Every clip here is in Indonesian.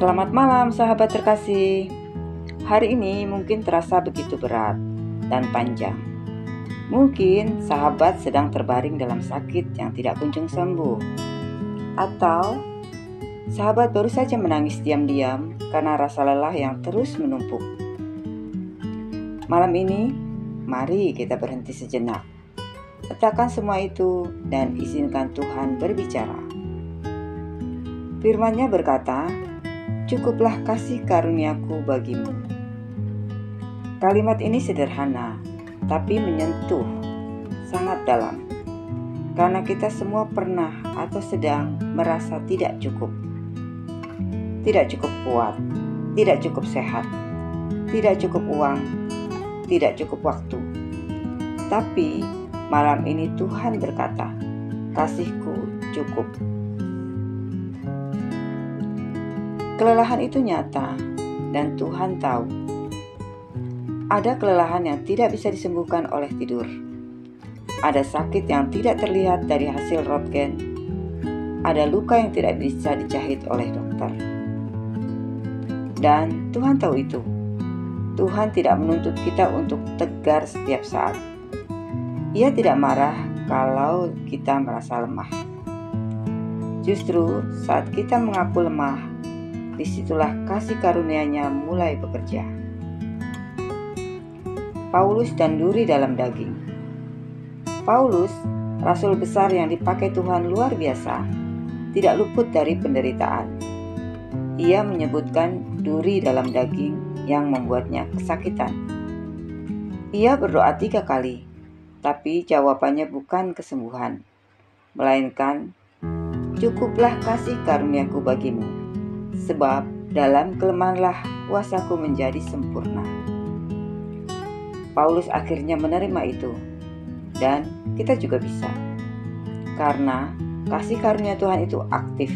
Selamat malam sahabat terkasih. Hari ini mungkin terasa begitu berat dan panjang. Mungkin sahabat sedang terbaring dalam sakit yang tidak kunjung sembuh. Atau sahabat baru saja menangis diam-diam karena rasa lelah yang terus menumpuk. Malam ini, mari kita berhenti sejenak. Letakkan semua itu dan izinkan Tuhan berbicara. Firman-Nya berkata, "Cukuplah kasih karuniaku bagimu." Kalimat ini sederhana, tapi menyentuh sangat dalam. Karena kita semua pernah atau sedang merasa tidak cukup. Tidak cukup kuat, tidak cukup sehat, tidak cukup uang, tidak cukup waktu. Tapi malam ini Tuhan berkata, "Kasihku cukup." Kelelahan itu nyata dan Tuhan tahu. Ada kelelahan yang tidak bisa disembuhkan oleh tidur. Ada sakit yang tidak terlihat dari hasil röntgen. Ada luka yang tidak bisa dijahit oleh dokter. Dan Tuhan tahu itu. Tuhan tidak menuntut kita untuk tegar setiap saat. Ia tidak marah kalau kita merasa lemah. Justru saat kita mengaku lemah, disitulah kasih karunia-Nya mulai bekerja. Paulus dan duri dalam daging. Paulus, rasul besar yang dipakai Tuhan luar biasa, tidak luput dari penderitaan. Ia menyebutkan duri dalam daging yang membuatnya kesakitan. Ia berdoa 3 kali, tapi jawabannya bukan kesembuhan, melainkan, "Cukuplah kasih karuniaku bagimu, sebab dalam kelemahanlah kuasaku menjadi sempurna." Paulus akhirnya menerima itu, dan kita juga bisa. Karena kasih karunia Tuhan itu aktif,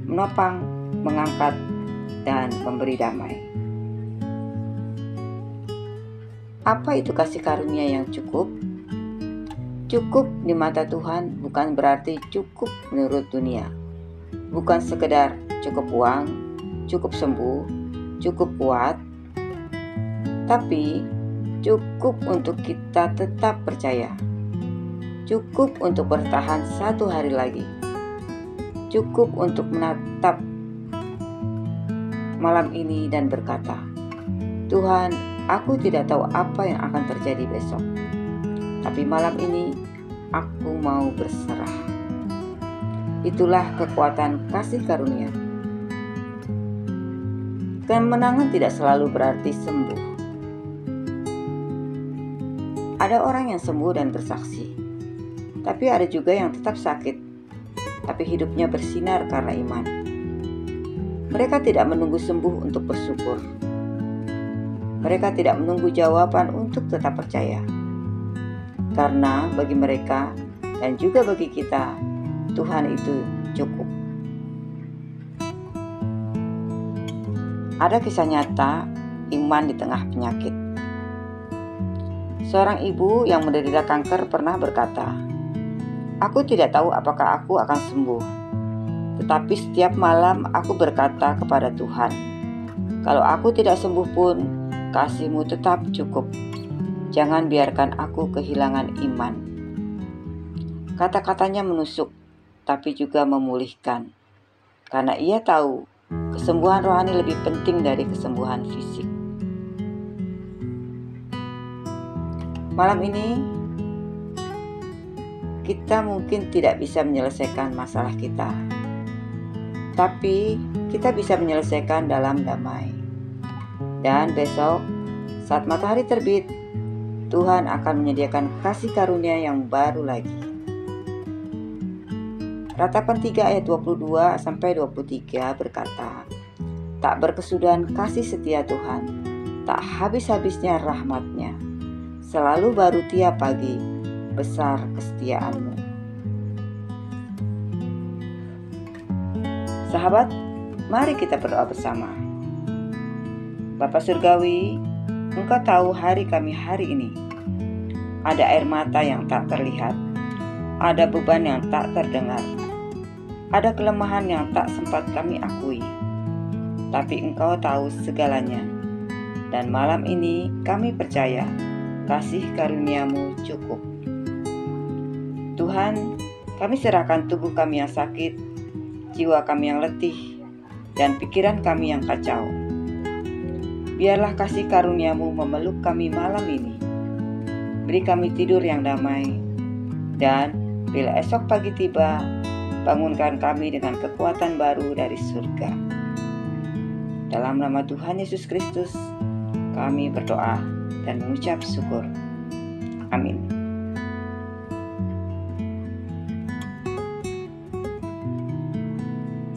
menopang, mengangkat, dan memberi damai. Apa itu kasih karunia yang cukup? Cukup di mata Tuhan bukan berarti cukup menurut dunia. Bukan sekedar cukup uang, cukup sembuh, cukup kuat, tapi cukup untuk kita tetap percaya. Cukup untuk bertahan 1 hari lagi. Cukup untuk menatap malam ini dan berkata, "Tuhan, aku tidak tahu apa yang akan terjadi besok. Tapi malam ini aku mau berserah." Itulah kekuatan kasih karunia. Kemenangan tidak selalu berarti sembuh. Ada orang yang sembuh dan bersaksi, tapi ada juga yang tetap sakit, tapi hidupnya bersinar karena iman. Mereka tidak menunggu sembuh untuk bersyukur. Mereka tidak menunggu jawaban untuk tetap percaya. Karena bagi mereka dan juga bagi kita, Tuhan itu cukup. Ada kisah nyata iman di tengah penyakit. Seorang ibu yang menderita kanker pernah berkata, "Aku tidak tahu apakah aku akan sembuh. Tetapi setiap malam aku berkata kepada Tuhan, kalau aku tidak sembuh pun, kasih-Mu tetap cukup. Jangan biarkan aku kehilangan iman." Kata-katanya menusuk, tapi juga memulihkan. Karena ia tahu, kesembuhan rohani lebih penting dari kesembuhan fisik. Malam ini, kita mungkin tidak bisa menyelesaikan masalah kita, tapi kita bisa menyelesaikan dalam damai. Dan besok, saat matahari terbit, Tuhan akan menyediakan kasih karunia yang baru lagi. Ratapan 3 ayat 22-23 berkata, "Tak berkesudahan kasih setia Tuhan, tak habis-habisnya rahmat-Nya. Selalu baru tiap pagi, besar kesetiaan-Mu." Sahabat, mari kita berdoa bersama. Bapa Surgawi, Engkau tahu hari kami hari ini. Ada air mata yang tak terlihat, ada beban yang tak terdengar, ada kelemahan yang tak sempat kami akui. tapi Engkau tahu segalanya. Dan malam ini kami percaya kasih karunia-Mu cukup. Tuhan, kami serahkan tubuh kami yang sakit, jiwa kami yang letih, dan pikiran kami yang kacau. Biarlah kasih karunia-Mu memeluk kami malam ini. Beri kami tidur yang damai, dan bila esok pagi tiba, bangunkan kami dengan kekuatan baru dari surga. Dalam nama Tuhan Yesus Kristus, kami berdoa dan mengucap syukur. Amin.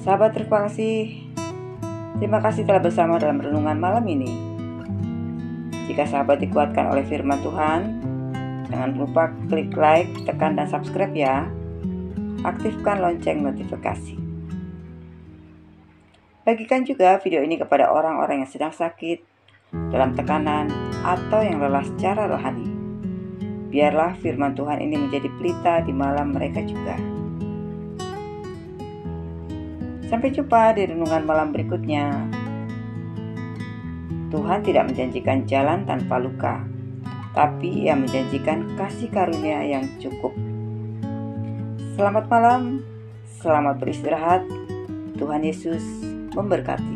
Sahabat terima kasih telah bersama dalam renungan malam ini. Jika sahabat dikuatkan oleh firman Tuhan, jangan lupa klik like, tekan dan subscribe ya. Aktifkan lonceng notifikasi. Bagikan juga video ini kepada orang-orang yang sedang sakit, dalam tekanan, atau yang lelah secara rohani. Biarlah firman Tuhan ini menjadi pelita di malam mereka juga. Sampai jumpa di renungan malam berikutnya. Tuhan tidak menjanjikan jalan tanpa luka, tapi Ia menjanjikan kasih karunia yang cukup. Selamat malam, selamat beristirahat. Tuhan Yesus memberkati.